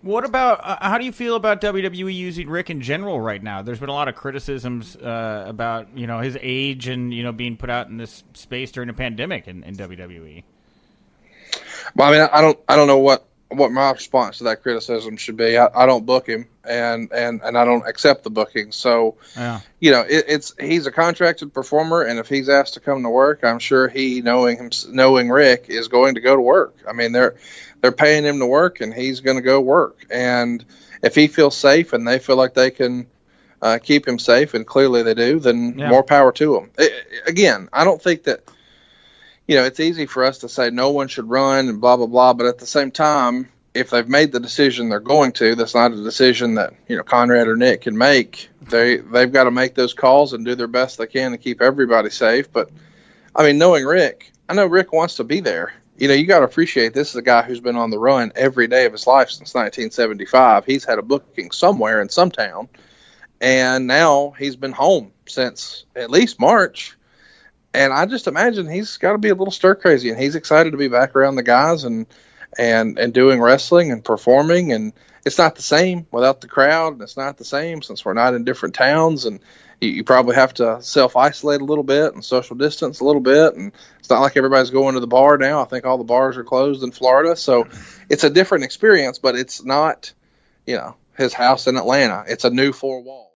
What about how do you feel about WWE using Rick in general right now? There's been a lot of criticisms about his age and being put out in this space during a pandemic in WWE. Well, I mean, I don't know what my response to that criticism should be. I don't book him, and I don't accept the booking. So, Yeah. He's a contracted performer, and if he's asked to come to work, I'm sure knowing Rick is going to go to work. I mean, they're paying him to work, and he's going to go work. And if he feels safe, and they feel like they can keep him safe, and clearly they do, then more power to him. Again, I don't think that. It's easy for us to say no one should run and blah, blah, blah. But at the same time, if they've made the decision they're going to, that's not a decision that, Conrad or Nick can make. They've got to make those calls and do their best they can to keep everybody safe. But, I mean, knowing Rick, I know Rick wants to be there. You got to appreciate this is a guy who's been on the run every day of his life since 1975. He's had a booking somewhere in some town. And now he's been home since at least March. And I just imagine he's got to be a little stir crazy, and he's excited to be back around the guys and doing wrestling and performing. And it's not the same without the crowd, and it's not the same since we're not in different towns. And you probably have to self-isolate a little bit and social distance a little bit. And it's not like everybody's going to the bar now. I think all the bars are closed in Florida, so it's a different experience. But it's not, his house in Atlanta. It's a new four walls.